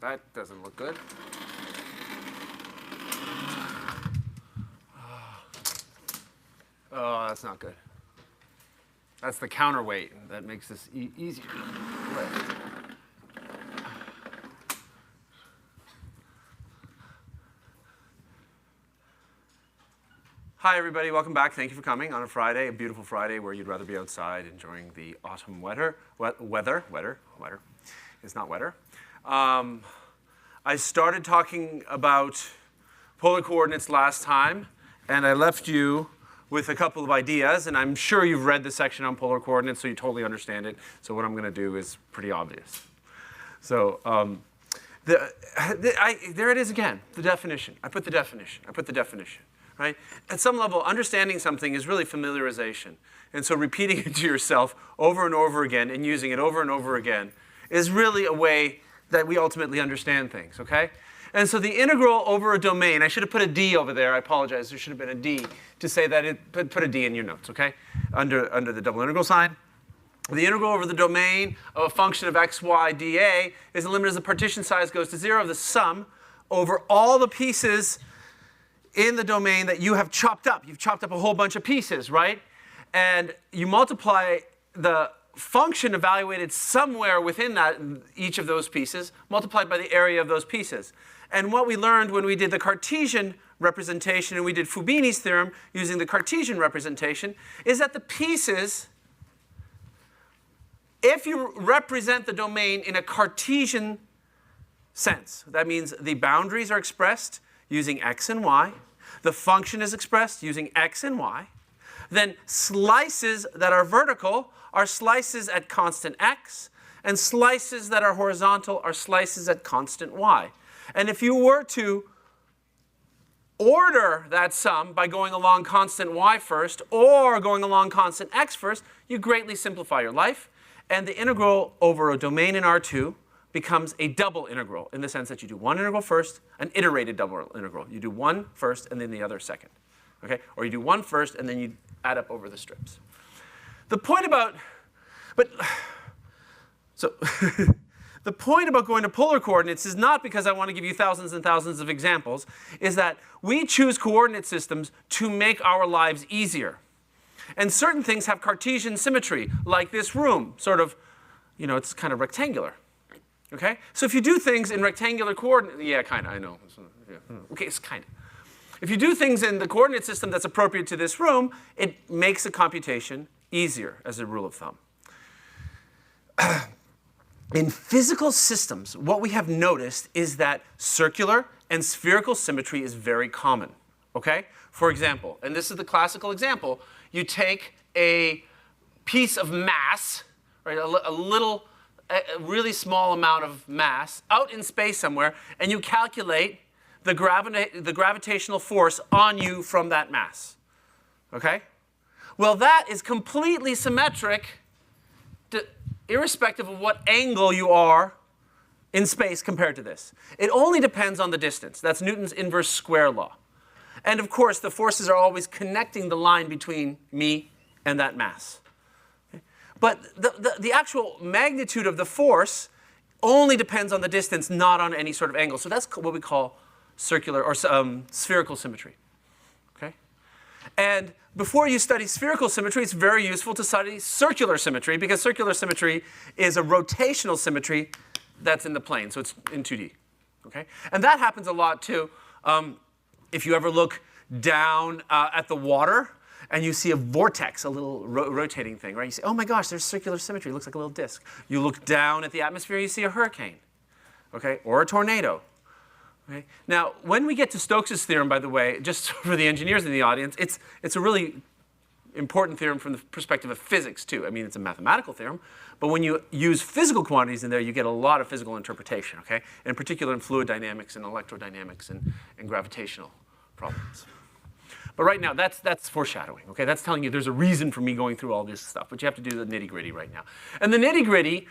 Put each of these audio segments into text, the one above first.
That doesn't look good. Oh, that's not good. That's the counterweight that makes this easier to lift. Hi, everybody. Welcome back. Thank you for coming on a Friday, a beautiful Friday where you'd rather be outside enjoying the autumn weather. Weather. It's not weather. I started talking about polar coordinates last time, and I left you with a couple of ideas, and I'm sure you've read the section on polar coordinates, so you totally understand it. So what I'm going to do is pretty obvious. So there it is again, the definition. I put the definition. Right? At some level, understanding something is really familiarization. And so repeating it to yourself over and over again and using it over and over again is really a way that we ultimately understand things, okay? And so the integral over a domain, I should have put a D over there. I apologize. There should have been a D to say that put a D in your notes, okay? Under the double integral sign. The integral over the domain of a function of x, y, dA is the limit as the partition size goes to 0 of the sum over all the pieces in the domain that you have chopped up. You've chopped up a whole bunch of pieces, right? And you multiply the function evaluated somewhere within that, each of those pieces, multiplied by the area of those pieces. And what we learned when we did the Cartesian representation and we did Fubini's theorem using the Cartesian representation is that the pieces, if you represent the domain in a Cartesian sense, that means the boundaries are expressed using x and y, the function is expressed using x and y, then slices that are vertical are slices at constant x, and slices that are horizontal are slices at constant y. And if you were to order that sum by going along constant y first or going along constant x first, you greatly simplify your life. And the integral over a domain in R2 becomes a double integral in the sense that you do one integral first, an iterated double integral. You do one first and then the other second. Okay? Or you do one first and then you add up over the strips. The point about, the point about going to polar coordinates is not because I want to give you thousands and thousands of examples, is that we choose coordinate systems to make our lives easier. And certain things have Cartesian symmetry, like this room, sort of, you know, it's kind of rectangular. Okay? So if you do things in rectangular coordinates, yeah, kind of, I know. Okay, it's kind of. If you do things in the coordinate system that's appropriate to this room, it makes the computation easier as a rule of thumb. In physical systems, what we have noticed is that circular and spherical symmetry is very common. Okay? For example, and this is the classical example, you take a piece of mass, right, a little a really small amount of mass out in space somewhere, and you calculate the gravitational force on you from that mass. Okay? Well, that is completely symmetric irrespective of what angle you are in space compared to this. It only depends on the distance. That's Newton's inverse square law. And of course, the forces are always connecting the line between me and that mass. Okay? But the actual magnitude of the force only depends on the distance, not on any sort of angle. So that's what we call circular or spherical symmetry. Okay? And before you study spherical symmetry, it's very useful to study circular symmetry, because circular symmetry is a rotational symmetry that's in the plane, so it's in 2D. Okay? And that happens a lot too. If you ever look down at the water and you see a vortex, a little rotating thing, right? You say, oh my gosh, there's circular symmetry. It looks like a little disk. You look down at the atmosphere, you see a hurricane, okay, or a tornado. Okay? Now, when we get to Stokes' theorem, by the way, just for the engineers in the audience, it's a really important theorem from the perspective of physics, too. I mean, it's a mathematical theorem, but when you use physical quantities in there, you get a lot of physical interpretation, okay? In particular in fluid dynamics and electrodynamics and gravitational problems. But right now, that's foreshadowing, okay? That's telling you there's a reason for me going through all this stuff, but you have to do the nitty-gritty right now. And the nitty-gritty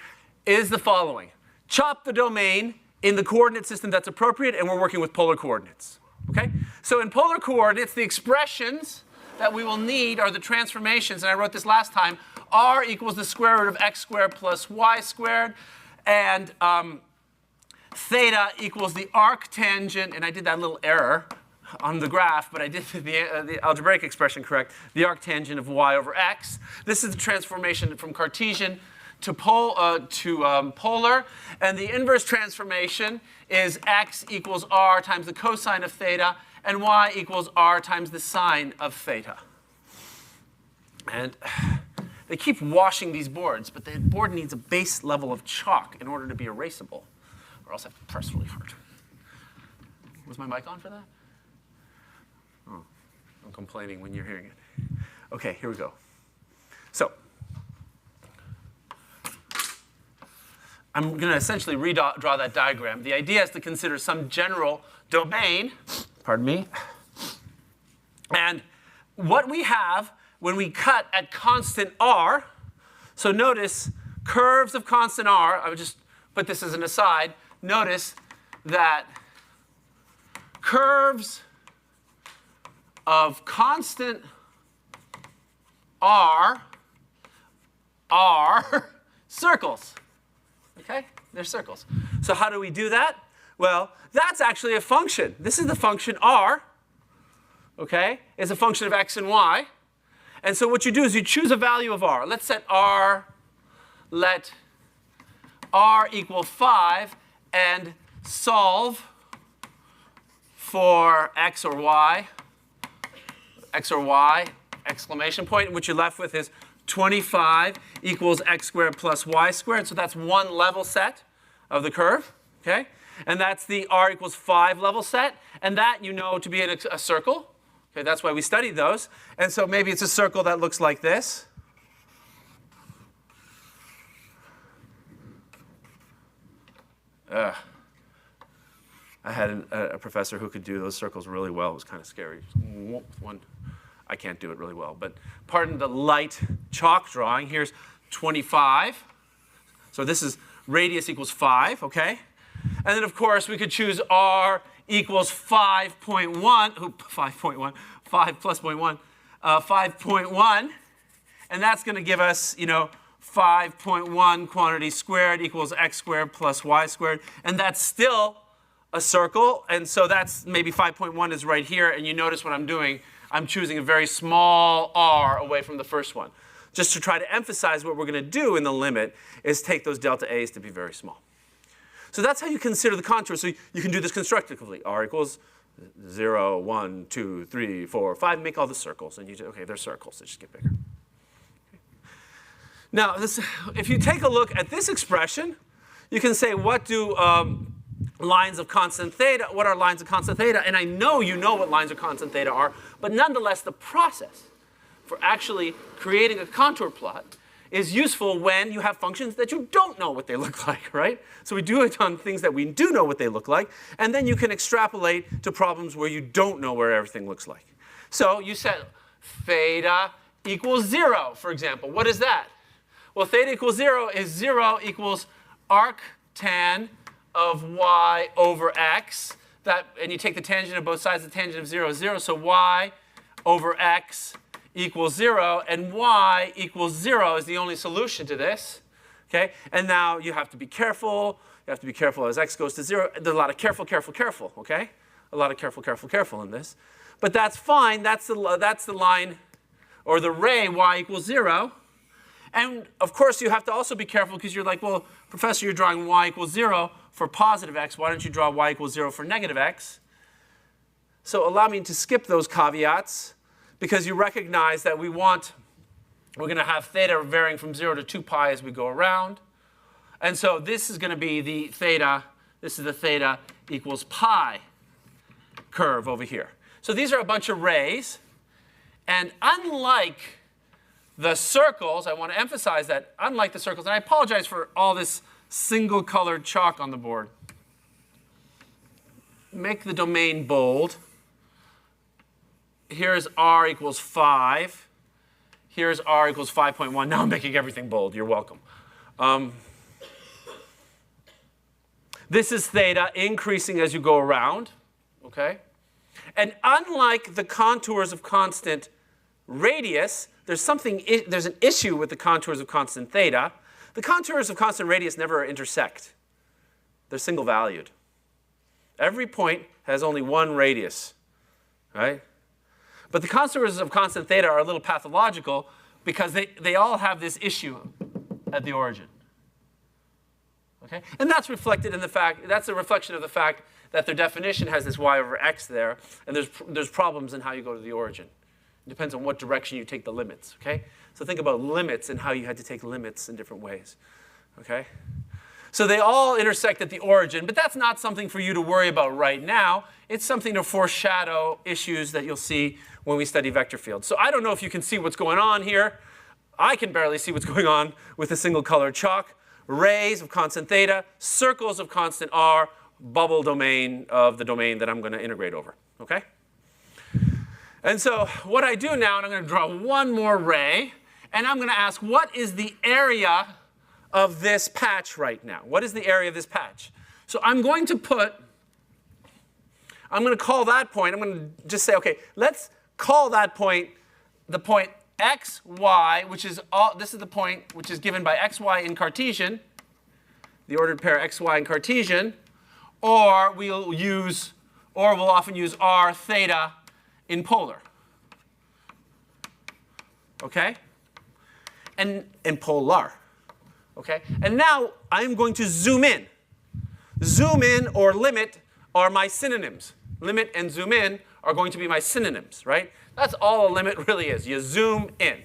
is the following. Chop the domain in the coordinate system that's appropriate, and we're working with polar coordinates, okay? So in polar coordinates, the expressions that we will need are the transformations, and I wrote this last time, r equals the square root of x squared plus y squared, and theta equals the arctangent, and I did that little error on the graph, but I did the algebraic expression correct, the arctangent of y over x. This is the transformation from Cartesian to polar, and the inverse transformation is x equals r times the cosine of theta, and y equals r times the sine of theta. And they keep washing these boards, but the board needs a base level of chalk in order to be erasable, or else I have to press really hard. Was my mic on for that? Oh, I'm complaining when you're hearing it. Okay, here we go. So I'm going to essentially redraw that diagram. The idea is to consider some general domain, pardon me, and what we have when we cut at constant r, so notice curves of constant r, I would just put this as an aside, notice that curves of constant r are circles. Okay? They're circles. So how do we do that? Well, that's actually a function. This is the function r, okay? It's a function of x and y. And so what you do is you choose a value of r. Let's set r, let r equal 5, and solve for x or y, exclamation point. What you're left with is 25 equals x squared plus y squared. So that's one level set of the curve, okay? And that's the r equals 5 level set. And that you know to be a circle. Okay, that's why we studied those. And so maybe it's a circle that looks like this. I had a professor who could do those circles really well. It was kind of scary. One. I can't do it really well, but pardon the light chalk drawing. Here's 25. So this is radius equals 5, okay? And then, of course, we could choose r equals 5.1. 5.1. 5 plus 0.1. 5.1. And that's going to give us, 5.1 quantity squared equals x squared plus y squared. And that's still a circle. And so that's maybe 5.1 is right here. And you notice what I'm doing. I'm choosing a very small r away from the first one. Just to try to emphasize what we're going to do in the limit is take those delta a's to be very small. So that's how you consider the contour. So you can do this constructively. R equals 0, 1, 2, 3, 4, 5. Make all the circles. And you say, OK, they're circles. They just get bigger. Okay. Now, if you take a look at this expression, you can say, what do lines of constant theta, what are lines of constant theta? And I know you know what lines of constant theta are. But nonetheless, the process for actually creating a contour plot is useful when you have functions that you don't know what they look like, right? So we do it on things that we do know what they look like, and then you can extrapolate to problems where you don't know where everything looks like. So you said theta equals 0, for example. What is that? Well, theta equals 0 is 0 equals arctan of y over x. And you take the tangent of both sides. The tangent of 0 is 0. So y over x equals 0. And y equals 0 is the only solution to this. Okay? And now you have to be careful. You have to be careful as x goes to 0. There's a lot of careful, careful, careful. Okay? A lot of careful, careful, careful in this. But that's fine. That's the line, or the ray y equals 0. And of course, you have to also be careful because you're like, well, professor, you're drawing y equals 0 for positive x. Why don't you draw y equals 0 for negative x? So allow me to skip those caveats because you recognize that we're going to have theta varying from 0 to 2 pi as we go around. And so this is going to be the theta. This is the theta equals pi curve over here. So these are a bunch of rays. And unlike the circles, I want to emphasize that unlike the circles, and I apologize for all this single colored chalk on the board. Make the domain bold. Here's r equals 5. Here's r equals 5.1. Now I'm making everything bold. You're welcome. This is theta increasing as you go around. Okay? And unlike the contours of constant radius, there's an issue with the contours of constant theta. The contours of constant radius never intersect. They're single valued. Every point has only one radius, right? But the contours of constant theta are a little pathological because they all have this issue at the origin. Okay? And that's reflected in the fact, that's a reflection of the fact that their definition has this y over x there, and there's problems in how you go to the origin. It depends on what direction you take the limits, okay? So think about limits and how you had to take limits in different ways, okay? So they all intersect at the origin, but that's not something for you to worry about right now. It's something to foreshadow issues that you'll see when we study vector fields. So I don't know if you can see what's going on here. I can barely see what's going on with a single colored chalk. Rays of constant theta, circles of constant r, bubble domain of the domain that I'm going to integrate over, okay? And so what I do now, and I'm going to draw one more ray, and I'm going to ask, what is the area of this patch right now? What is the area of this patch? So I'm going to call that point, I'm going to just say, okay, let's call that point the point x, y, which is this is the point which is given by x, y in Cartesian, the ordered pair x, y in Cartesian, or we'll often use r theta in polar. Okay? And in polar. Okay? And now I'm going to zoom in. Zoom in or limit are my synonyms. Limit and zoom in are going to be my synonyms, right? That's all a limit really is. You zoom in.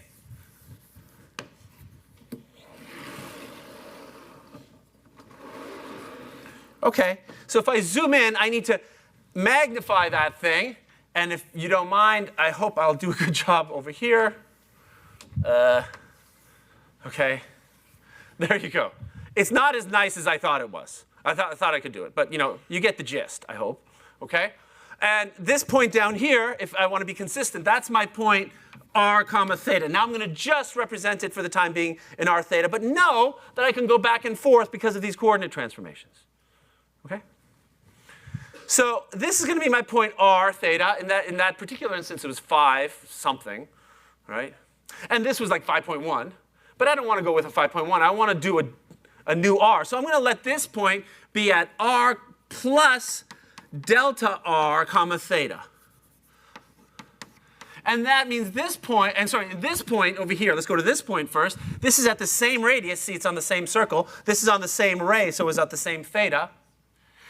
Okay, so if I zoom in, I need to magnify that thing. And if you don't mind, I hope I'll do a good job over here. Okay, there you go. It's not as nice as I thought it was. I thought I could do it. But you get the gist, I hope. Okay? And this point down here, if I want to be consistent, that's my point r comma theta. Now I'm going to just represent it for the time being in r theta, but know that I can go back and forth because of these coordinate transformations. Okay? So this is going to be my point r theta. In that particular instance, it was 5 something, right? And this was like 5.1. But I don't want to go with a 5.1. I want to do a new r. So I'm going to let this point be at r plus delta r comma theta. And that means this point, this point over here, let's go to this point first. This is at the same radius. See, it's on the same circle. This is on the same ray, so it's at the same theta.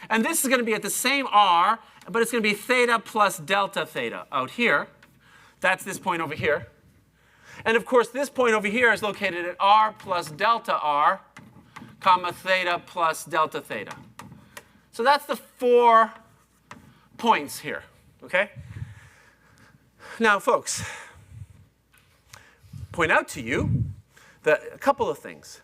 And this is going to be at the same r, but it's going to be theta plus delta theta out here. That's this point over here. And of course, this point over here is located at r plus delta r, comma theta plus delta theta. So that's the 4 points here, okay? Now, folks, point out to you a couple of things.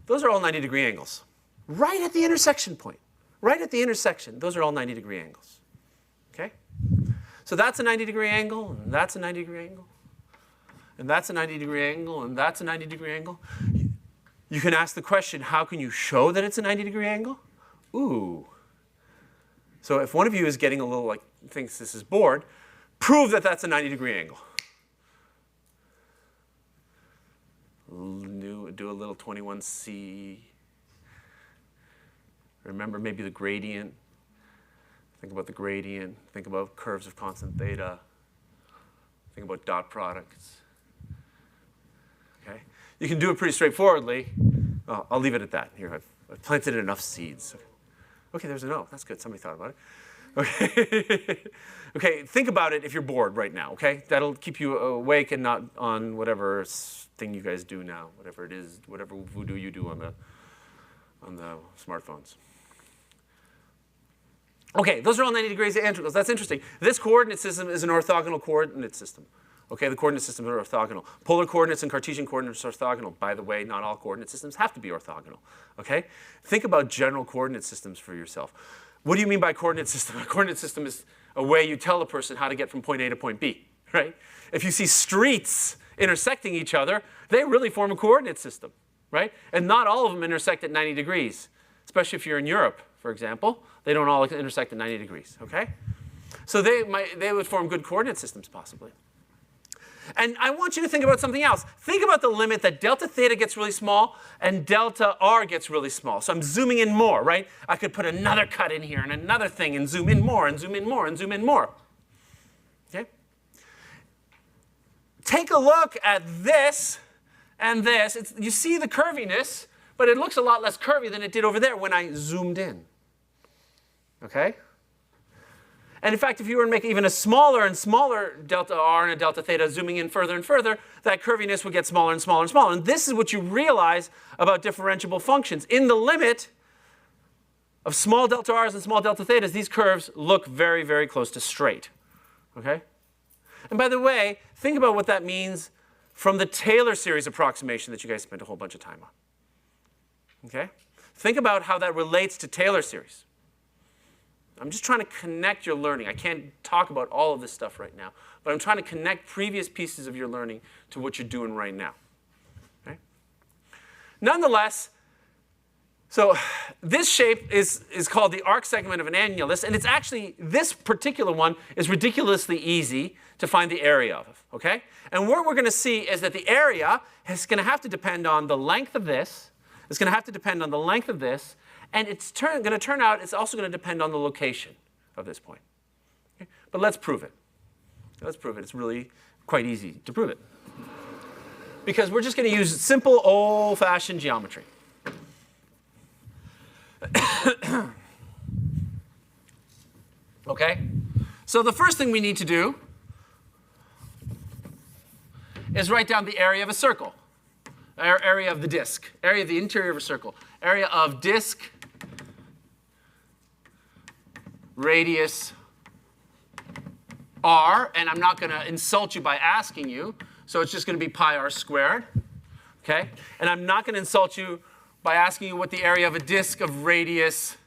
Those are all 90-degree angles. Right at the intersection point. Right at the intersection, those are all 90-degree angles. Okay? So that's a 90-degree angle, and that's a 90-degree angle. And that's a 90-degree angle, and that's a 90-degree angle. You can ask the question, how can you show that it's a 90-degree angle? Ooh. So if one of you is getting a little, like, thinks this is bored, prove that that's a 90-degree angle. Do a little 21C. Remember maybe the gradient. Think about the gradient. Think about curves of constant theta. Think about dot products. Okay? You can do it pretty straightforwardly. Oh, I'll leave it at that. Here, I've planted enough seeds. Okay, there's a no. That's good. Somebody thought about it. Okay. Okay, think about it if you're bored right now, okay? That'll keep you awake and not on whatever thing you guys do now, whatever it is, whatever voodoo you do on the smartphones. Okay, those are all 90 degrees of integrals. That's interesting. This coordinate system is an orthogonal coordinate system. Okay, the coordinate systems are orthogonal. Polar coordinates and Cartesian coordinates are orthogonal. By the way, not all coordinate systems have to be orthogonal. Okay? Think about general coordinate systems for yourself. What do you mean by coordinate system? A coordinate system is a way you tell a person how to get from point A to point B, right? If you see streets intersecting each other, they really form a coordinate system, right? And not all of them intersect at 90 degrees, especially if you're in Europe, for example. They don't all intersect at 90 degrees, okay? So they would form good coordinate systems, possibly. And I want you to think about something else. Think about the limit that delta theta gets really small and delta r gets really small. So I'm zooming in more, right? I could put another cut in here and another thing and zoom in more and zoom in more and zoom in more. Okay? Take a look at this and this. You see the curviness, but it looks a lot less curvy than it did over there when I zoomed in. Okay? And in fact, if you were to make even a smaller and smaller delta r and a delta theta, zooming in further and further, that curviness would get smaller and smaller and smaller. And this is what you realize about differentiable functions. In the limit of small delta r's and small delta thetas, these curves look very, very close to straight. Okay? And by the way, think about what that means from the Taylor series approximation that you guys spent a whole bunch of time on. Okay? Think about how that relates to Taylor series. I'm just trying to connect your learning. I can't talk about all of this stuff right now, but I'm trying to connect previous pieces of your learning to what you're doing right now. Okay? Nonetheless, so this shape is called the arc segment of an annulus, and it's actually, this particular one is ridiculously easy to find the area of, okay? And what we're going to see is that the area is going to have to depend on the length of this, it's going to have to depend on the length of this, and it's going to turn out it's also going to depend on the location of this point. Okay? But let's prove it. Let's prove it. It's really quite easy to prove it. Because we're just going to use simple, old-fashioned geometry. Okay? So the first thing we need to do is write down the area of a circle. Area of the disk. Area of the interior of a circle. Area of disk, radius r, and I'm not going to insult you by asking you, so it's just going to be pi r squared. Okay? And I'm not going to insult you by asking you what the area of a disk of radius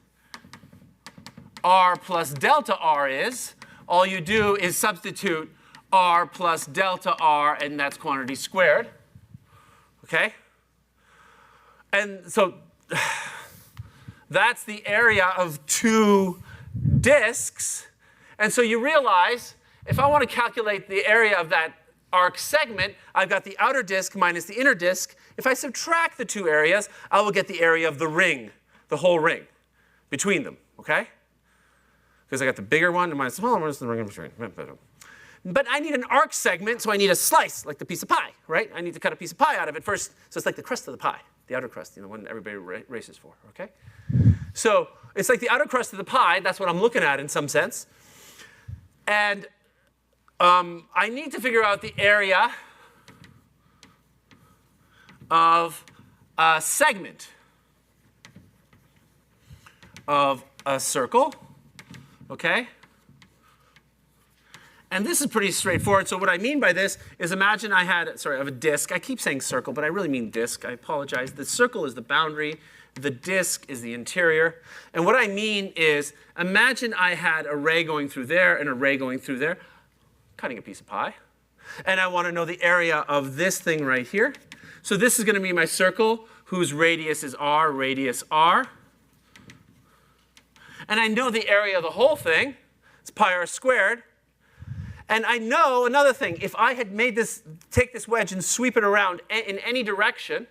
r plus delta r is. All you do is substitute r plus delta r, and that's quantity squared. Okay? And so that's the area of two disks. And so you realize, if I want to calculate the area of that arc segment, I've got the outer disk minus the inner disk. If I subtract the two areas, I will get the area of the ring, the whole ring, between them, okay? Because I got the bigger one and my smaller one is the ring in between. But I need an arc segment, so I need a slice, like the piece of pie, right? I need to cut a piece of pie out of it first. So it's like the crust of the pie, the outer crust, the one everybody races for, okay? So it's like the outer crust of the pie. That's what I'm looking at in some sense. And I need to figure out the area of a segment of a circle, okay? And this is pretty straightforward. So what I mean by this is imagine I have a disk. I keep saying circle, but I really mean disk. I apologize. The circle is the boundary. The disk is the interior. And what I mean is imagine I had a ray going through there and a ray going through there, cutting a piece of pie. And I want to know the area of this thing right here. So this is going to be my circle whose radius is r, radius r. And I know the area of the whole thing. It's pi r squared. And I know another thing. If I had made this, take this wedge and sweep it around in any direction,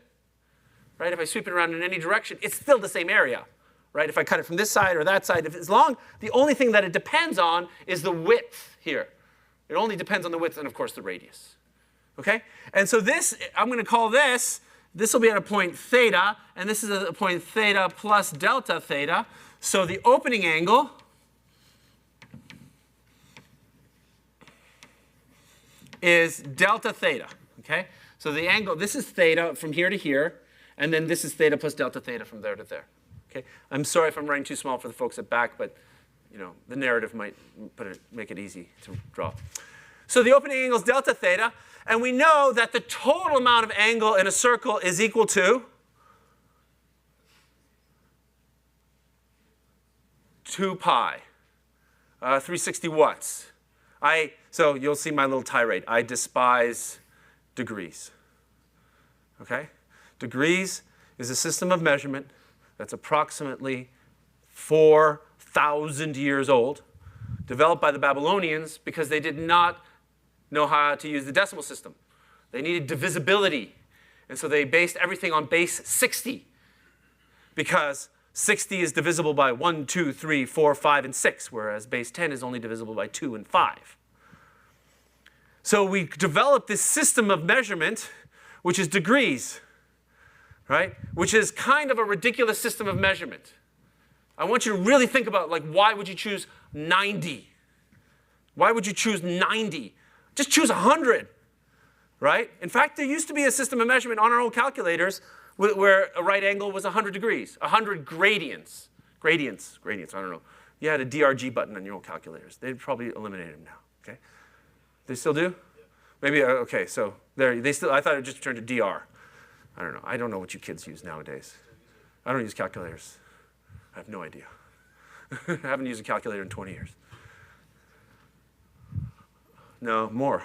right? If I sweep it around in any direction, it's still the same area, right? If I cut it from this side or that side, the only thing that it depends on is the width here. It only depends on the width and, of course, the radius. Okay? And so this, I'm going to call this will be at a point theta, and this is at a point theta plus delta theta. So the opening angle is delta theta. Okay? So the angle, this is theta from here to here, and then this is theta plus delta theta from there to there. Okay? I'm sorry if I'm writing too small for the folks at back, but the narrative might make it easy to draw. So the opening angle is delta theta, and we know that the total amount of angle in a circle is equal to 2 pi, 360 watts. So you'll see my little tirade. I despise degrees. Okay? Degrees is a system of measurement that's approximately 4,000 years old, developed by the Babylonians because they did not know how to use the decimal system. They needed divisibility. And so they based everything on base 60 because 60 is divisible by 1, 2, 3, 4, 5, and 6, whereas base 10 is only divisible by 2 and 5. So we developed this system of measurement, which is degrees, right? Which is kind of a ridiculous system of measurement. I want you to really think about, why would you choose 90? Why would you choose 90? Just choose 100, right? In fact, there used to be a system of measurement on our old calculators where a right angle was 100 degrees, 100 gradients. Gradients, I don't know. You had a DRG button on your old calculators. They'd probably eliminate them now, okay? They still do? Yeah. Maybe, okay, so I thought it just turned to DR. I don't know. I don't know what you kids use nowadays. I don't use calculators. I have no idea. I haven't used a calculator in 20 years. No, more.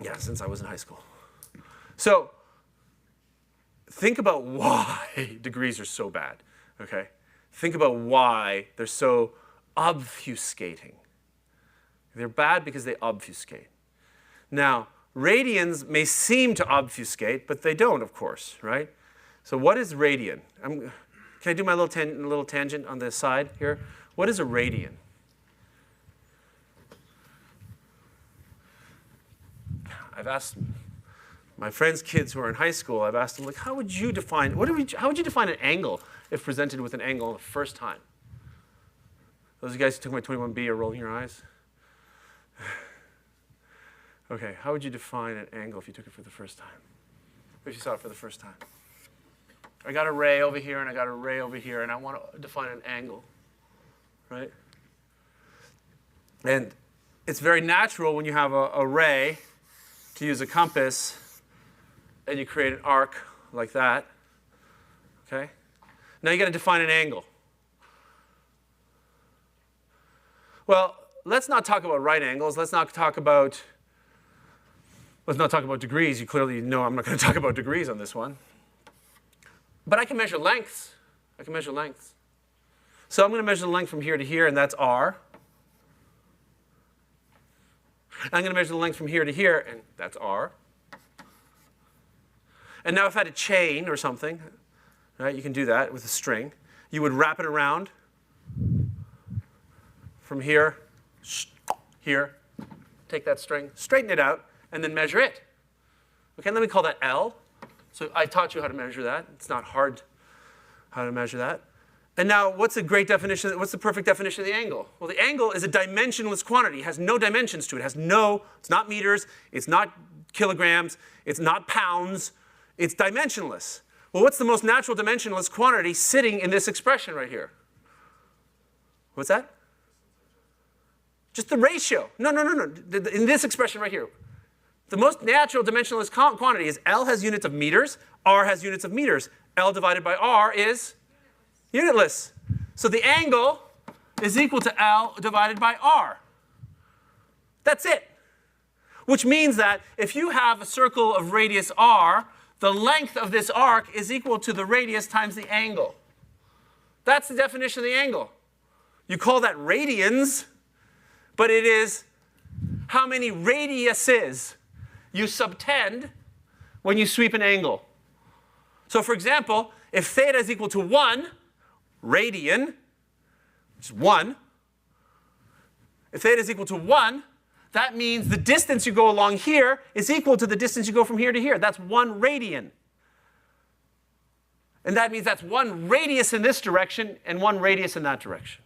Yeah, since I was in high school. So think about why degrees are so bad, okay? Think about why they're so obfuscating. They're bad because they obfuscate. Now, radians may seem to obfuscate, but they don't, of course, right? So what is radian? Can I do my little tangent on the side here? What is a radian? I've asked my friends' kids who are in high school, I've asked them, how would you define an angle if presented with an angle the first time? Those of you guys who took my 21B are rolling your eyes? Okay, how would you define an angle if you took it for the first time? If you saw it for the first time? I got a ray over here and I got a ray over here and I want to define an angle, right? And it's very natural when you have a ray to use a compass and you create an arc like that, okay? Now you got to define an angle. Well, let's not talk about right angles. Let's not talk about degrees. You clearly know I'm not going to talk about degrees on this one. But I can measure lengths. I can measure lengths. So I'm going to measure the length from here to here, and that's r. I'm going to measure the length from here to here, and that's r. And now if I had a chain or something, right, you can do that with a string. You would wrap it around from here, here, take that string, straighten it out, and then measure it. Okay, let me call that L. So I taught you how to measure that. It's not hard how to measure that. And now, what's the perfect definition of the angle? Well, the angle is a dimensionless quantity. It has no dimensions to it. It's not meters, it's not kilograms, it's not pounds. It's dimensionless. Well, what's the most natural dimensionless quantity sitting in this expression right here? What's that? Just the ratio. No. In this expression right here. The most natural dimensionless quantity is L has units of meters, R has units of meters. L divided by R is unitless. So the angle is equal to L divided by R. That's it. Which means that if you have a circle of radius R, the length of this arc is equal to the radius times the angle. That's the definition of the angle. You call that radians, but it is how many radiuses you subtend when you sweep an angle. So for example, if theta is equal to 1 radian, which is 1, if theta is equal to 1, that means the distance you go along here is equal to the distance you go from here to here. That's 1 radian. And that means that's 1 radius in this direction and 1 radius in that direction.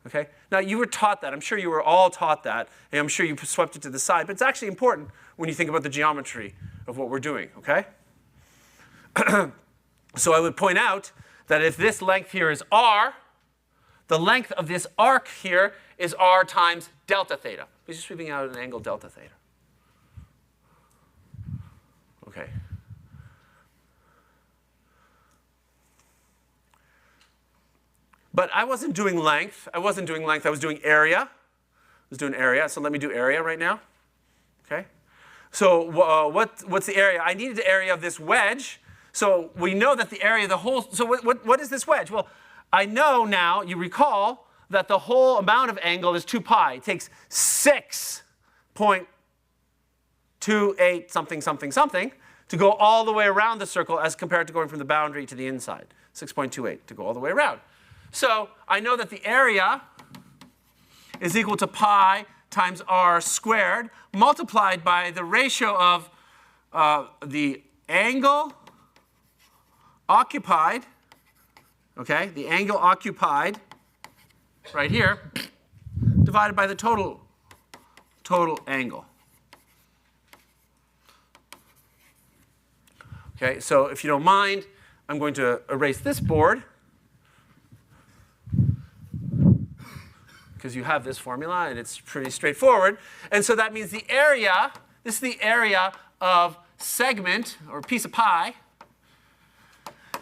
Okay? Now, you were taught that. I'm sure you were all taught that. And I'm sure you swept it to the side. But it's actually important when you think about the geometry of what we're doing. Okay? So I would point out that if this length here is r, the length of this arc here is r times delta theta. Because you're sweeping out an angle delta theta. Okay. But I wasn't doing length. I wasn't doing length. I was doing area. I was doing area. So let me do area right now. Okay. So what's the area? I needed the area of this wedge. So we know that the area of the whole. So what is this wedge? Well, I know now, you recall, that the whole amount of angle is 2 pi. It takes 6.28 something something something to go all the way around the circle as compared to going from the boundary to the inside. 6.28 to go all the way around. So I know that the area is equal to pi times r squared multiplied by the ratio of the angle occupied, okay, the angle occupied right here, divided by the total angle. Okay, so if you don't mind, I'm going to erase this board because you have this formula and it's pretty straightforward. And so that means the area, this is the area of segment, or piece of pie,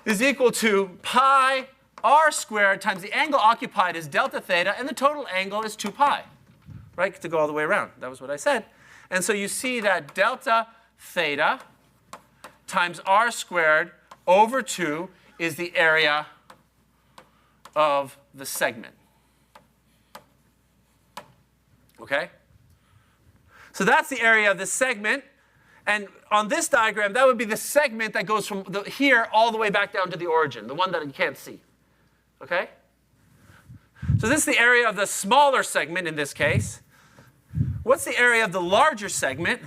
is equal to pi r squared times the angle occupied is delta theta, and the total angle is 2 pi, right, to go all the way around. That was what I said. And so you see that delta theta times r squared over 2 is the area of the segment. Okay? So that's the area of the segment. And on this diagram, that would be the segment that goes from here all the way back down to the origin, the one that you can't see. Okay? So this is the area of the smaller segment in this case. What's the area of the larger segment?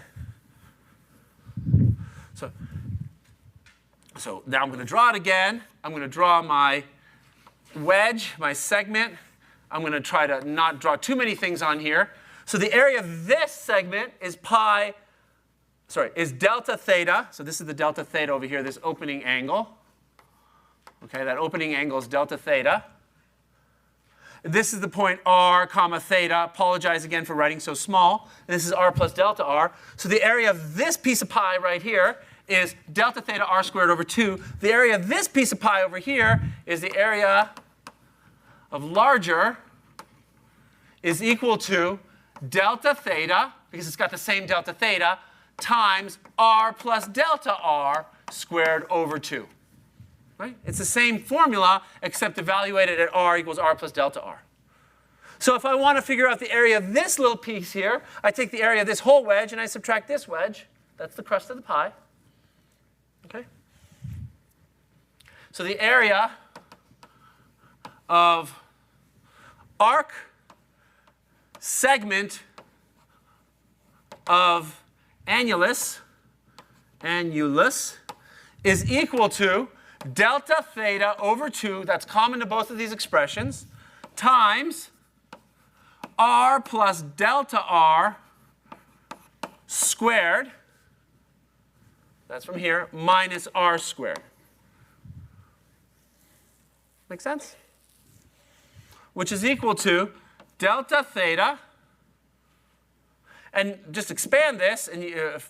So now I'm going to draw it again. I'm going to draw my wedge, my segment. I'm going to try to not draw too many things on here. So the area of this segment is is delta theta. So this is the delta theta over here, this opening angle. Okay, that opening angle is delta theta. This is the point r comma theta. Apologize again for writing so small. And this is r plus delta r. So the area of this piece of pie right here is delta theta r squared over 2. The area of this piece of pie over here is the area of larger is equal to delta theta, because it's got the same delta theta, times r plus delta r squared over 2. Right? It's the same formula, except evaluated at r equals r plus delta r. So if I want to figure out the area of this little piece here, I take the area of this whole wedge and I subtract this wedge. That's the crust of the pie. Okay? So the area of arc segment of annulus is equal to delta theta over 2, that's common to both of these expressions, times r plus delta r squared, that's from here, minus r squared. Make sense? Which is equal to delta theta And just expand this, and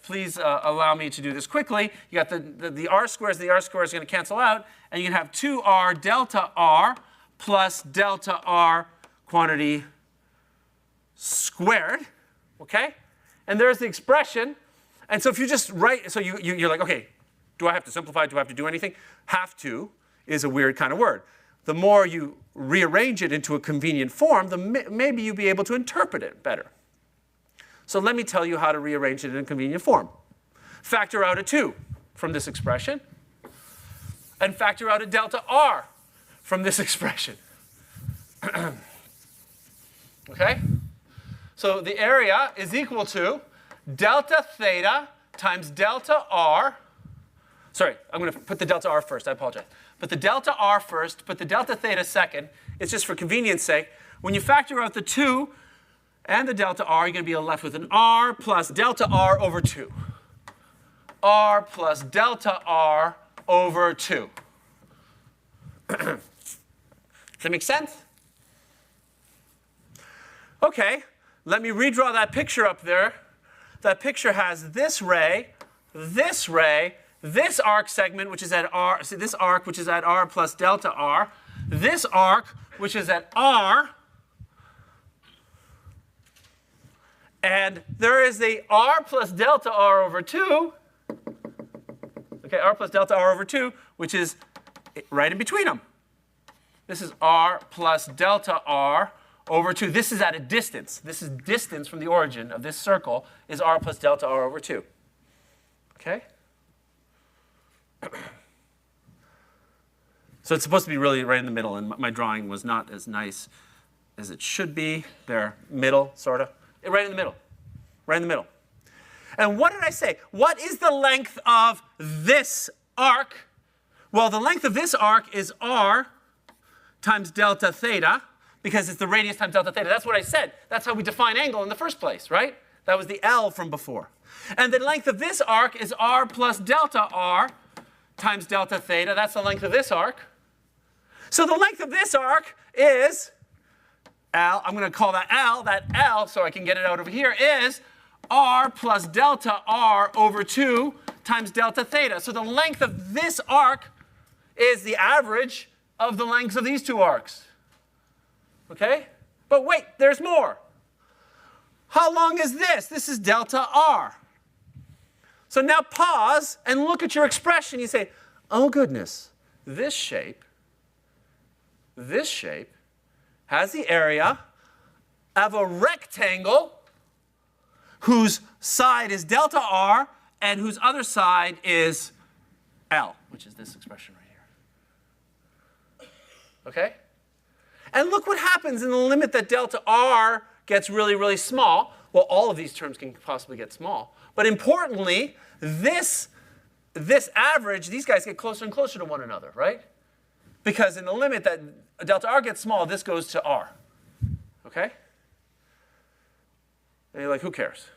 please allow me to do this quickly. You got the r squares, the r squares are going to cancel out, and you can have 2r delta r plus delta r quantity squared, okay? And there's the expression. And so if you just write, so you're like, okay, do I have to simplify? Do I have to do anything? Have to is a weird kind of word. The more you rearrange it into a convenient form, maybe you'll be able to interpret it better. So let me tell you how to rearrange it in a convenient form. Factor out a 2 from this expression, and factor out a delta r from this expression. Okay? So the area is equal to delta theta times delta r. Sorry, I'm going to put the delta r first. I apologize. Put the delta r first, put the delta theta second. It's just for convenience sake. When you factor out the 2 and the delta r, you're going to be left with an r plus delta r over 2. R plus delta r over 2. Does that make sense? Okay, let me redraw that picture up there. That picture has this ray, this arc segment, which is at r, see this arc, which is at r plus delta r, this arc, which is at r, and there is the r plus delta r over 2, okay, r plus delta r over 2, which is right in between them. This is r plus delta r over 2. This is at a distance. This is distance from the origin of this circle is r plus delta r over 2. Okay? So it's supposed to be really right in the middle, and my drawing was not as nice as it should be. There, middle, sort of. Right in the middle. Right in the middle. And what did I say? What is the length of this arc? Well, the length of this arc is r times delta theta, because it's the radius times delta theta. That's what I said. That's how we define angle in the first place, right? That was the L from before. And the length of this arc is r plus delta r times delta theta. That's the length of this arc. So the length of this arc is L. I'm going to call that L, so I can get it out over here, is r plus delta r over 2 times delta theta. So the length of this arc is the average of the lengths of these two arcs. Okay? But wait, there's more. How long is this? This is delta r. So now pause and look at your expression. You say, oh goodness, this shape has the area of a rectangle whose side is delta r and whose other side is L, which is this expression right here. Okay? And look what happens in the limit that delta r gets really, really small. Well, all of these terms can possibly get small. But importantly, this average, these guys get closer and closer to one another, right? Because in the limit that delta r gets small, this goes to r. Okay? And you're like, who cares?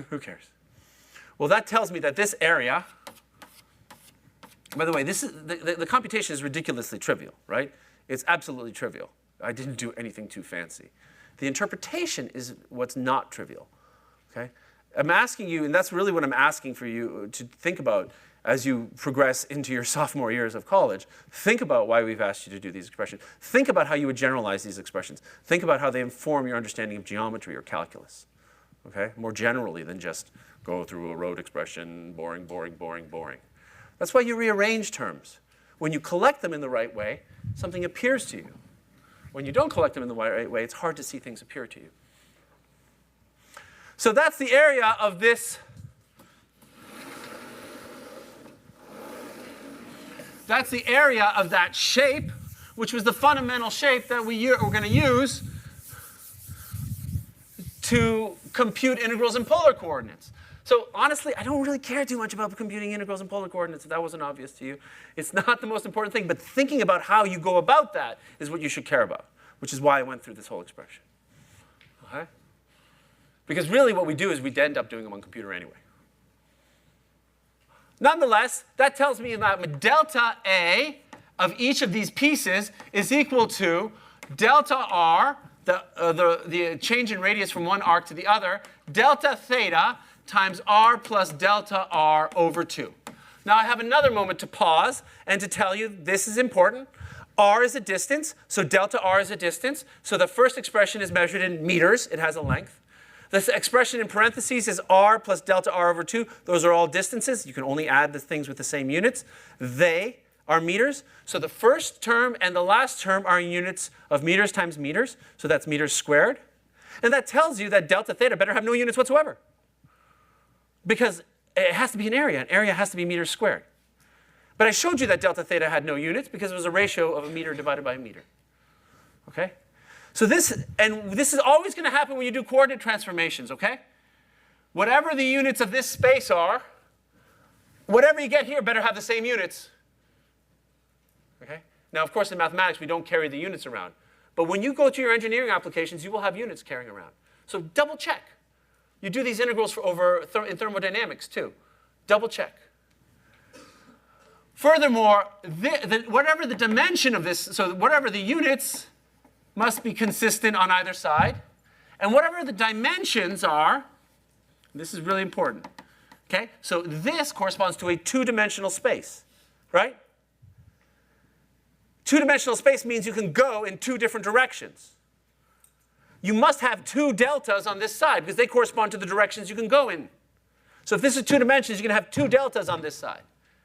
Who cares? Well, that tells me that this area, by the way, this is, the computation is ridiculously trivial, right? It's absolutely trivial. I didn't do anything too fancy. The interpretation is what's not trivial, okay? I'm asking you, and that's really what I'm asking for you to think about as you progress into your sophomore years of college. Think about why we've asked you to do these expressions. Think about how you would generalize these expressions. Think about how they inform your understanding of geometry or calculus, okay? More generally than just go through a road expression, boring, boring, boring, boring. That's why you rearrange terms. When you collect them in the right way, something appears to you. When you don't collect them in the right way, it's hard to see things appear to you. So that's the area of this. That's the area of that shape, which was the fundamental shape that we're going to use to compute integrals in polar coordinates. So honestly, I don't really care too much about computing integrals in polar coordinates, if that wasn't obvious to you. It's not the most important thing, but thinking about how you go about that is what you should care about, which is why I went through this whole expression. Okay? Because really what we do is we end up doing them on computer anyway. Nonetheless, that tells me that delta A of each of these pieces is equal to delta R, the change in radius from one arc to the other, delta theta times r plus delta r over 2. Now I have another moment to pause and to tell you this is important. R is a distance, so delta r is a distance. So the first expression is measured in meters. It has a length. This expression in parentheses is r plus delta r over 2. Those are all distances. You can only add the things with the same units. They are meters. So the first term and the last term are in units of meters times meters. So that's meters squared. And that tells you that delta theta better have no units whatsoever. Because it has to be an area. An area has to be meters squared. But I showed you that delta theta had no units because it was a ratio of a meter divided by a meter. Okay? So this is always going to happen when you do coordinate transformations, okay? Whatever the units of this space are, whatever you get here better have the same units. Okay? Now, of course, in mathematics, we don't carry the units around. But when you go to your engineering applications, you will have units carrying around. So double check. You do these integrals in thermodynamics, too. Double check. Furthermore, whatever the dimension of this, so whatever the units must be consistent on either side. And whatever the dimensions are, this is really important. Okay? So this corresponds to a two-dimensional space, right? Two-dimensional space means you can go in two different directions. You must have two deltas on this side because they correspond to the directions you can go in. So if this is two dimensions, you can have two deltas on this side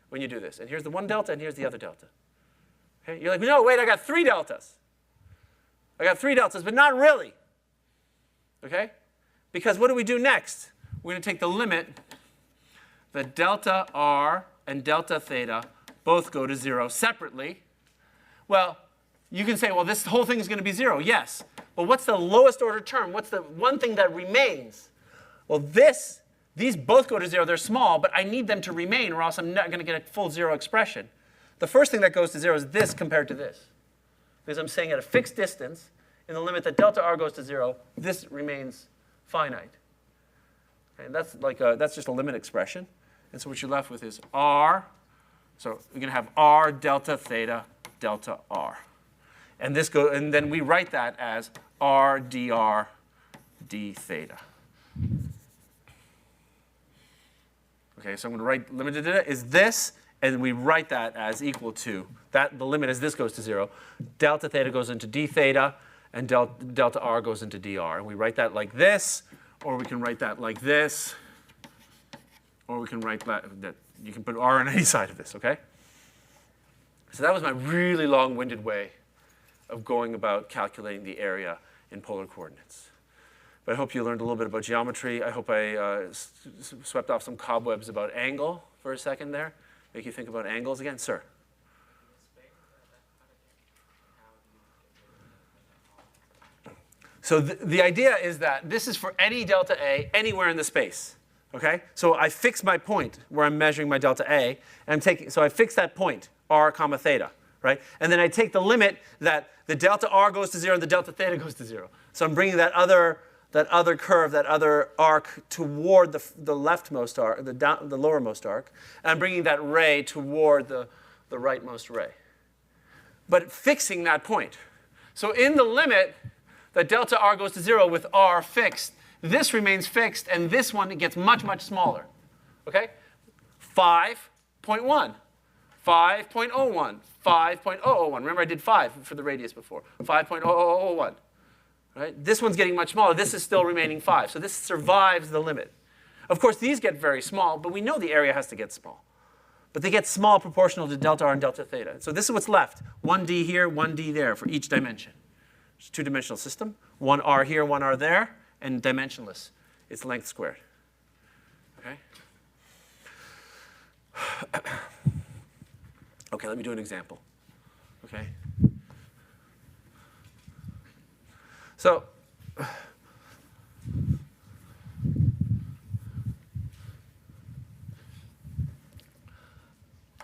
when you do this. And here's the one delta, and here's the other delta. Okay? You're like, no, wait, I got three deltas. I got three deltas, but not really. Okay? Because what do we do next? We're going to take the limit that delta r and delta theta both go to 0 separately. Well, you can say, well, this whole thing is going to be 0. Yes. But what's the lowest order term? What's the one thing that remains? Well, these both go to 0. They're small, but I need them to remain, or else I'm not going to get a full 0 expression. The first thing that goes to 0 is this compared to this. Because I'm saying at a fixed distance, in the limit that delta r goes to 0, this remains finite. And that's just a limit expression. And so what you're left with is r. So we're going to have r delta theta delta r. And then we write that as r dr d theta. Okay, so I'm going to write limit of theta is this, and we write that as equal to that. The limit as this goes to 0. Delta theta goes into d theta, and delta r goes into dr. And we write that like this, or we can write that like this, or we can write that you can put r on any side of this. Okay. So that was my really long-winded way of going about calculating the area in polar coordinates. But I hope you learned a little bit about geometry. I hope I swept off some cobwebs about angle for a second there. Make you think about angles again. Sir? So the idea is that this is for any delta A anywhere in the space. Okay? So I fix my point where I'm measuring my delta A. And so I fix that point, r comma theta. Right? And then I take the limit that the delta r goes to 0 and the delta theta goes to 0. So I'm bringing that other curve, that other arc toward the leftmost arc, the lowermost arc. And I'm bringing that ray toward the rightmost ray. But fixing that point. So in the limit that delta r goes to 0 with r fixed, this remains fixed, and this one gets much, much smaller. Okay? 5.1, 5.01. 5.001. Remember, I did 5 for the radius before. 5.0001. Right? This one's getting much smaller. This is still remaining 5. So this survives the limit. Of course, these get very small, but we know the area has to get small. But they get small proportional to delta r and delta theta. So this is what's left. 1d here, 1d there for each dimension. It's a two-dimensional system. 1r here, 1r there, and dimensionless. It's length squared. Okay? Okay, let me do an example. Okay. So,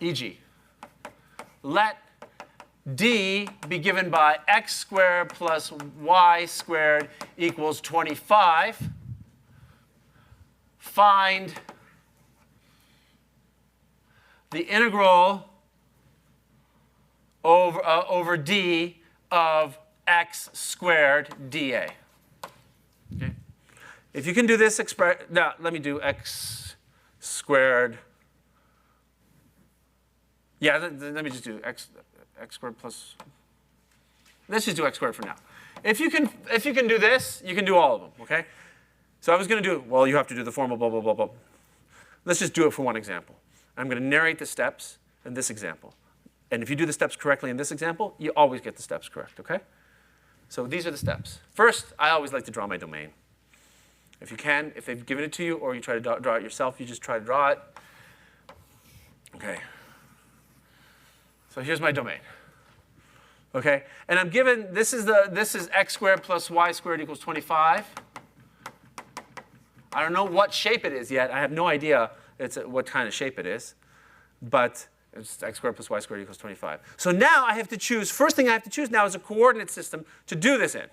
e.g., let d be given by x squared plus y squared equals 25. Find the integral over d of x squared dA. Okay? If you can do this expression, now let me do x squared. Yeah, let me just do x squared plus. Let's just do x squared for now. If you can do this, you can do all of them. Okay? So I was going to do, well, you have to do the formal blah blah blah blah. Let's just do it for one example. I'm going to narrate the steps in this example. And if you do the steps correctly in this example, you always get the steps correct, okay? So these are the steps. First, I always like to draw my domain. If you can, if they've given it to you or you try to draw it yourself, you just try to draw it. Okay. So here's my domain. Okay? And I'm given, this is x squared plus y squared equals 25. I don't know what shape it is yet. I have no idea what kind of shape it is. But it's x squared plus y squared equals 25. So now I have to choose, first thing I have to choose now is a coordinate system to do this in.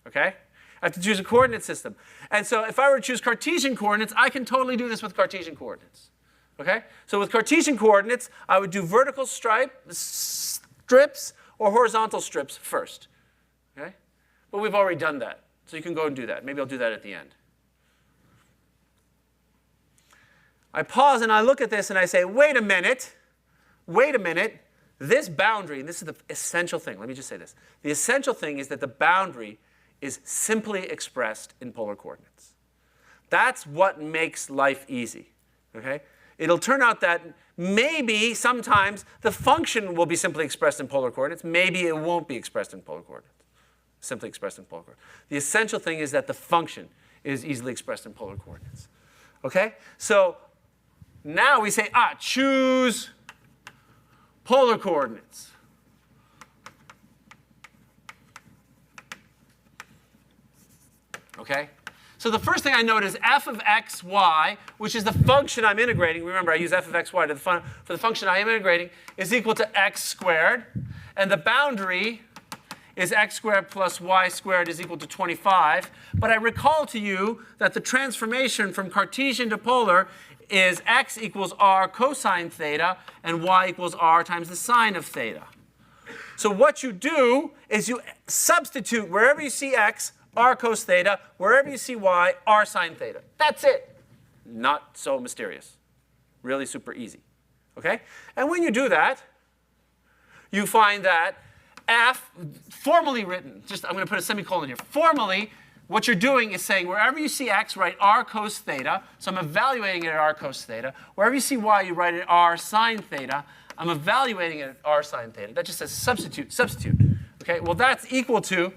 Okay? I have to choose a coordinate system. And so if I were to choose Cartesian coordinates, I can totally do this with Cartesian coordinates. Okay? So with Cartesian coordinates, I would do vertical strips or horizontal strips first. Okay? But we've already done that. So you can go and do that. Maybe I'll do that at the end. I pause and I look at this and I say, wait a minute, this boundary, and this is the essential thing, let me just say this. The essential thing is that the boundary is simply expressed in polar coordinates. That's what makes life easy, okay? It'll turn out that maybe sometimes the function will be simply expressed in polar coordinates, maybe it won't be expressed in polar coordinates, simply expressed in polar coordinates. The essential thing is that the function is easily expressed in polar coordinates, okay? So now we say, choose polar coordinates. Okay? So the first thing I note is f of x, y, which is the function I'm integrating. Remember, I use f of x, y for the function I am integrating, is equal to x squared. And the boundary is x squared plus y squared is equal to 25. But I recall to you that the transformation from Cartesian to polar is x equals r cosine theta and y equals r times the sine of theta. So what you do is you substitute wherever you see x, r cos theta, wherever you see y, r sine theta. That's it. Not so mysterious. Really super easy. Okay? And when you do that, you find that f, formally written, I'm going to put a semicolon here, formally, what you're doing is saying wherever you see x, write r cos theta. So I'm evaluating it at r cos theta. Wherever you see y, you write it r sine theta. I'm evaluating it at r sine theta. That just says substitute. Okay, well that's equal to,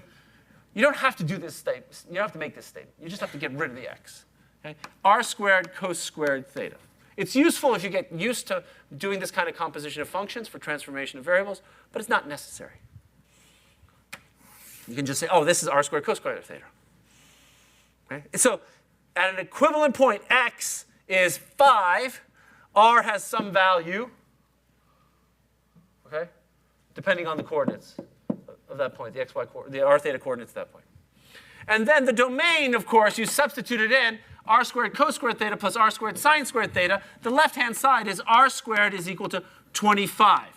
you don't have to do this statement. You don't have to make this statement. You just have to get rid of the x. Okay? R squared cos squared theta. It's useful if you get used to doing this kind of composition of functions for transformation of variables, but it's not necessary. You can just say, this is r squared cos squared theta. Okay? So at an equivalent point, x is 5. R has some value, okay, depending on the coordinates of that point, the r theta coordinates at that point. And then the domain, of course, you substitute it in, r squared cos squared theta plus r squared sine squared theta. The left-hand side is r squared is equal to 25.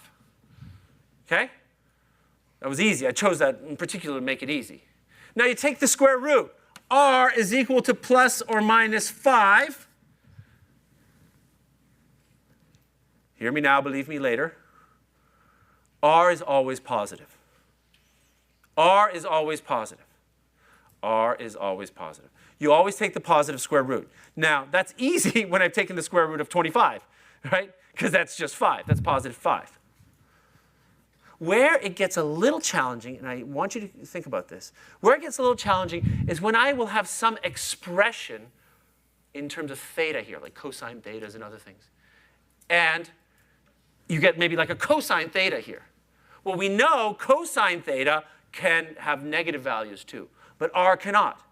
Okay? That was easy. I chose that in particular to make it easy. Now you take the square root. R is equal to plus or minus 5. Hear me now, believe me later. R is always positive. R is always positive. R is always positive. You always take the positive square root. Now, that's easy when I've taken the square root of 25, right? Because that's just 5. That's positive 5. Where it gets a little challenging, and I want you to think about this, where it gets a little challenging is when I will have some expression in terms of theta here, like cosine thetas and other things. And you get maybe like a cosine theta here. Well, we know cosine theta can have negative values too, but r cannot.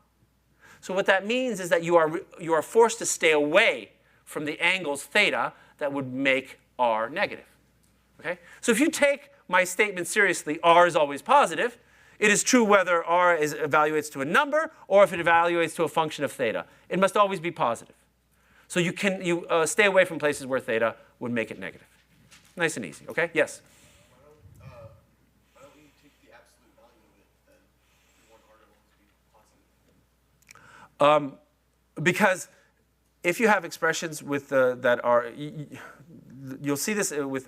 So what that means is that you are forced to stay away from the angles theta that would make r negative. Okay? So if you take my statement seriously, r is always positive, it is true whether r evaluates to a number or if it evaluates to a function of theta. It must always be positive. So you stay away from places where theta would make it negative. Nice and easy, okay? Yes? Why don't we take the absolute value of it then? Because if you have expressions with that are, you'll see this with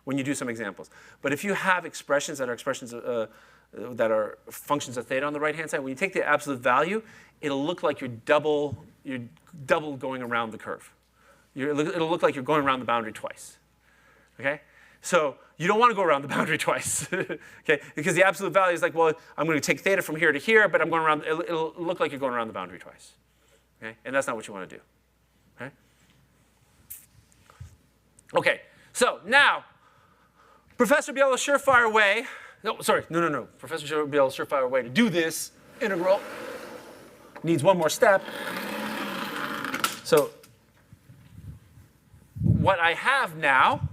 when you do some examples. But if you have expressions that are expressions that are functions of theta on the right-hand side, when you take the absolute value, it'll look like you're double going around the curve. It'll look like you're going around the boundary twice. Okay? So you don't want to go around the boundary twice, okay? Because the absolute value is like, well, I'm going to take theta from here to here, but I'm going around. It'll look like you're going around the boundary twice, okay? And that's not what you want to do, okay? Okay. So now, Professor Biela's surefire way. No. Professor Biela's surefire way to do this integral needs one more step. So what I have now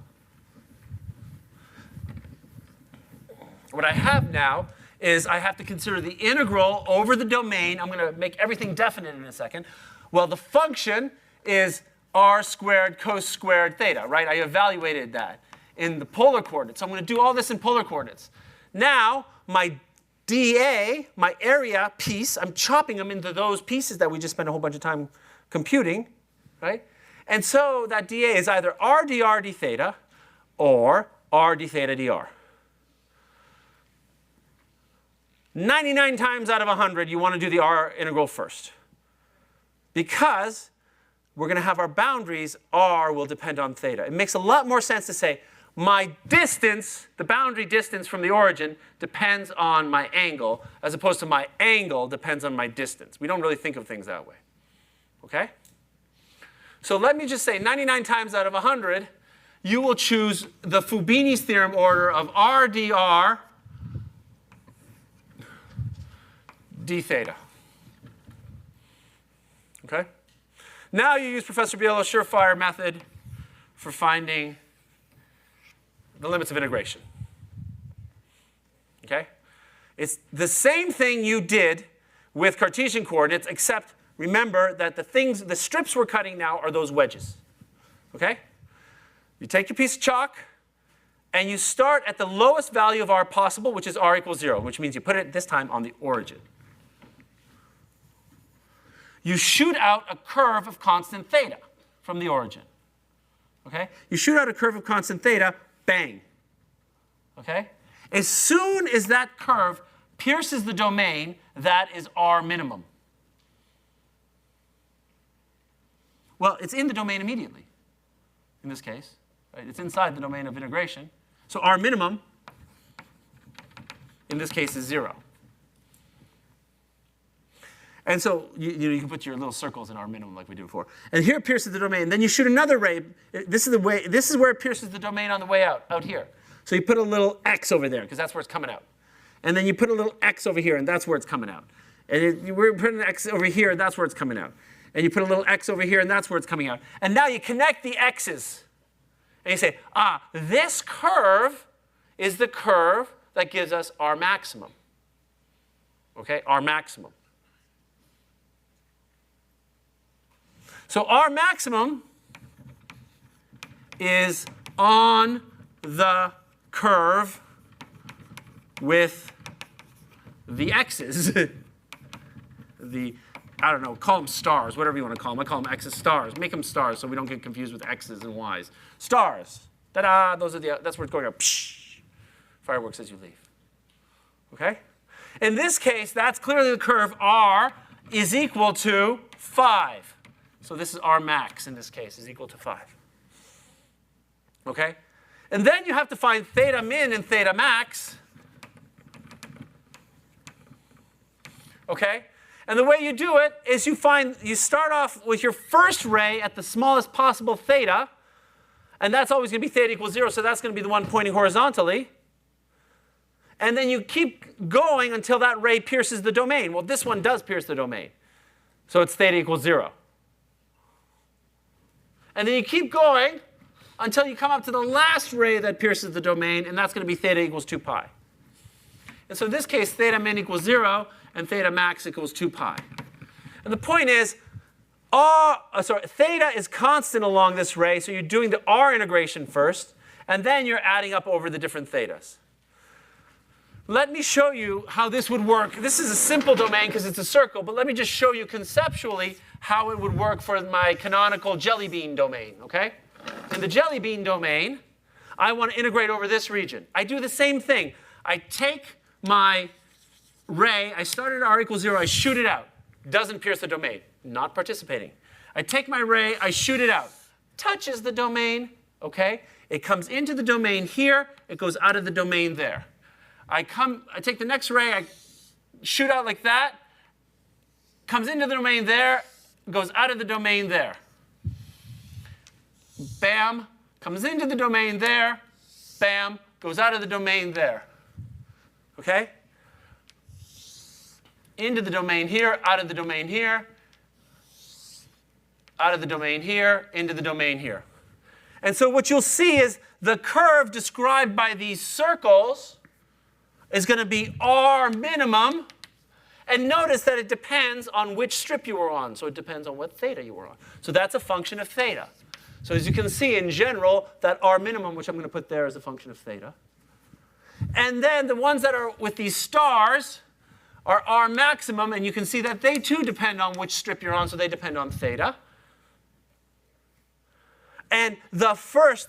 is I have to consider the integral over the domain. I'm going to make everything definite in a second. Well, the function is r squared cos squared theta, right? I evaluated that in the polar coordinates. So I'm going to do all this in polar coordinates. Now, my dA, my area piece, I'm chopping them into those pieces that we just spent a whole bunch of time computing, right? And so that dA is either r dr d theta or r d theta dr. 99 times out of 100, you want to do the r integral first. Because we're going to have our boundaries, r will depend on theta. It makes a lot more sense to say, my distance, the boundary distance from the origin, depends on my angle, as opposed to my angle depends on my distance. We don't really think of things that way. Okay? So let me just say 99 times out of 100, you will choose the Fubini's theorem order of r dr d theta. Okay? Now you use Professor Biela's surefire method for finding the limits of integration. Okay? It's the same thing you did with Cartesian coordinates, except remember that the strips we're cutting now are those wedges. Okay? You take your piece of chalk, and you start at the lowest value of r possible, which is r equals 0, which means you put it this time on the origin. You shoot out a curve of constant theta from the origin. Okay? You shoot out a curve of constant theta, bang. Okay? As soon as that curve pierces the domain, that is r minimum. Well, it's in the domain immediately, in this case. Right? It's inside the domain of integration. So r minimum, in this case, is 0. And so you can put your little circles in r minimum like we did before. And here it pierces the domain. Then you shoot another ray. This is where it pierces the domain on the way out here. So you put a little x over there, because that's where it's coming out. And then you put a little x over here, and that's where it's coming out. And we're putting an x over here, and that's where it's coming out. And you put a little x over here, and that's where it's coming out. And now you connect the x's. And you say, this curve is the curve that gives us r maximum. Okay, r maximum. So r maximum is on the curve with the x's. I don't know, call them stars, whatever you want to call them. I call them x's stars. Make them stars so we don't get confused with x's and y's. Stars. Ta-da, that's where it's going up. Psh, fireworks as you leave. Okay? In this case, that's clearly the curve r is equal to 5. So this is r max in this case, is equal to 5. Okay? And then you have to find theta min and theta max. Okay? And the way you do it is you start off with your first ray at the smallest possible theta, and that's always going to be theta equals 0, so that's going to be the one pointing horizontally. And then you keep going until that ray pierces the domain. Well, this one does pierce the domain. So it's theta equals 0. And then you keep going until you come up to the last ray that pierces the domain, and that's going to be theta equals 2 pi. And so in this case, theta min equals 0, and theta max equals 2 pi. And the point is, theta is constant along this ray, so you're doing the r integration first, and then you're adding up over the different thetas. let me show you how this would work. This is a simple domain because it's a circle, but let me just show you conceptually how it would work for my canonical jelly bean domain, okay? In the jelly bean domain, I want to integrate over this region. I do the same thing. I take my ray, I start at r equals 0, I shoot it out. Doesn't pierce the domain, not participating. I take my ray, I shoot it out. Touches the domain, okay? It comes into the domain here, it goes out of the domain there. I take the next ray, I shoot out like that, comes into the domain there, goes out of the domain there. Bam, comes into the domain there, bam, goes out of the domain there. Okay? Into the domain here, out of the domain here, out of the domain here, into the domain here. And so what you'll see is the curve described by these circles is going to be R minimum. And notice that it depends on which strip you were on. So it depends on what theta you were on. So that's a function of theta. So as you can see, in general, that R minimum, which I'm going to put there, is a function of theta. And then the ones that are with these stars are R maximum. And you can see that they, too, depend on which strip you're on. So they depend on theta. And the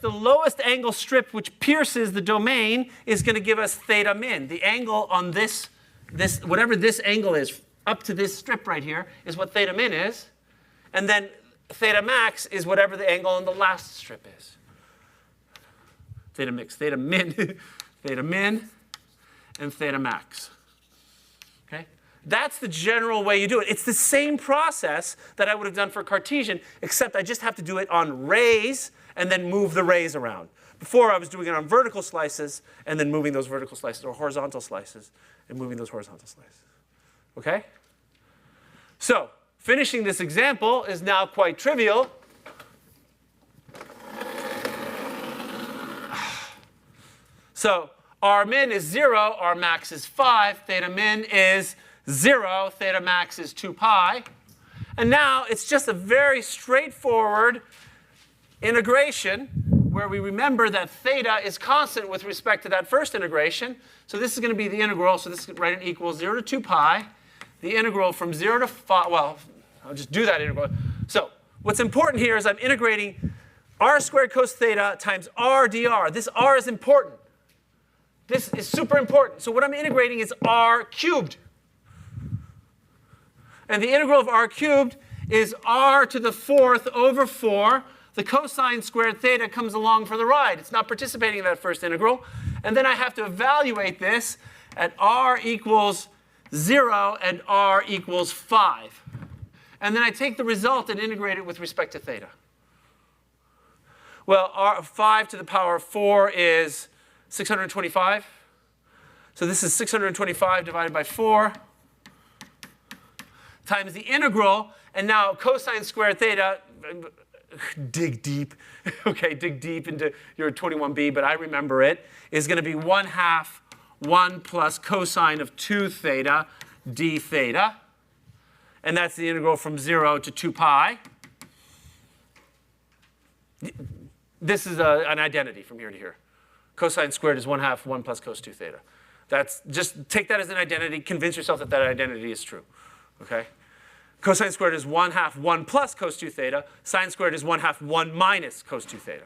lowest angle strip which pierces the domain is going to give us theta min. The angle on this, whatever this angle is, up to this strip right here, is what theta min is. And then theta max is whatever the angle on the last strip is. Theta mix, theta min, theta min, and theta max. Okay? That's the general way you do it. It's the same process that I would have done for Cartesian, except I just have to do it on rays and then move the rays around. Before, I was doing it on vertical slices and then moving those vertical slices, or horizontal slices and moving those horizontal slices. Okay? So, finishing this example is now quite trivial. So, R min is 0, R max is 5, theta min is 0, theta max is 2 pi. And now it's just a very straightforward integration where we remember that theta is constant with respect to that first integration. So this is going to be the integral. So this is right, it equals 0 to 2 pi. The integral from 0 to 5, well, I'll just do that integral. So what's important here is I'm integrating r squared cos theta times r dr. This r is important. This is super important. So what I'm integrating is r cubed. And the integral of r cubed is r to the 4th over 4. The cosine squared theta comes along for the ride. It's not participating in that first integral. And then I have to evaluate this at r equals 0 and r equals 5. And then I take the result and integrate it with respect to theta. Well, 5 to the power of 4 is 625. So this is 625 divided by 4 times the integral. And now cosine squared theta, dig deep. OK, dig deep into your 21b, but I remember it, is going to be 1/2 1 plus cosine of 2 theta d theta. And that's the integral from 0 to 2 pi. This is an identity from here to here. Cosine squared is 1/2 1 plus cos 2 theta. That's, just take that as an identity. Convince yourself that that identity is true. OK? Cosine squared is 1/2 1 plus cos 2 theta. Sine squared is 1/2 1 minus cos 2 theta.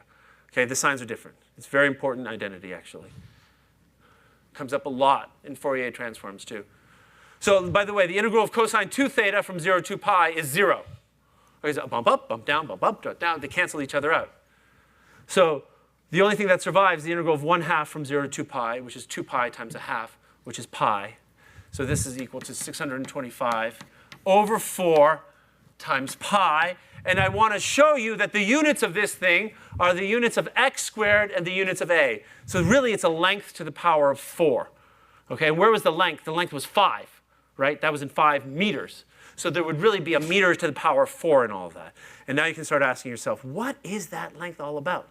OK, the signs are different. It's a very important identity, actually. Comes up a lot in Fourier transforms, too. So, by the way, the integral of cosine 2 theta from 0 to 2 pi is 0. Okay, so bump up, bump down, bump up, bump down. They cancel each other out. So the only thing that survives is the integral of 1/2 from 0 to 2 pi, which is 2 pi times 1/2, which is pi. So this is equal to 625 over 4 times pi. And I want to show you that the units of this thing are the units of x squared and the units of a. So really, it's a length to the power of 4. Okay, and where was the length? The length was 5, right? That was in 5 meters. So there would really be a meter to the power of 4 in all of that. And now you can start asking yourself, what is that length all about?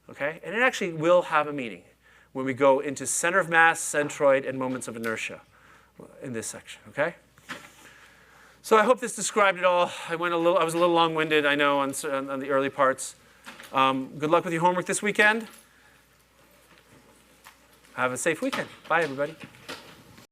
Okay, and it actually will have a meaning when we go into center of mass, centroid, and moments of inertia in this section, okay? So I hope this described it all. I was a little long-winded, I know, on the early parts. Good luck with your homework this weekend. Have a safe weekend. Bye, everybody.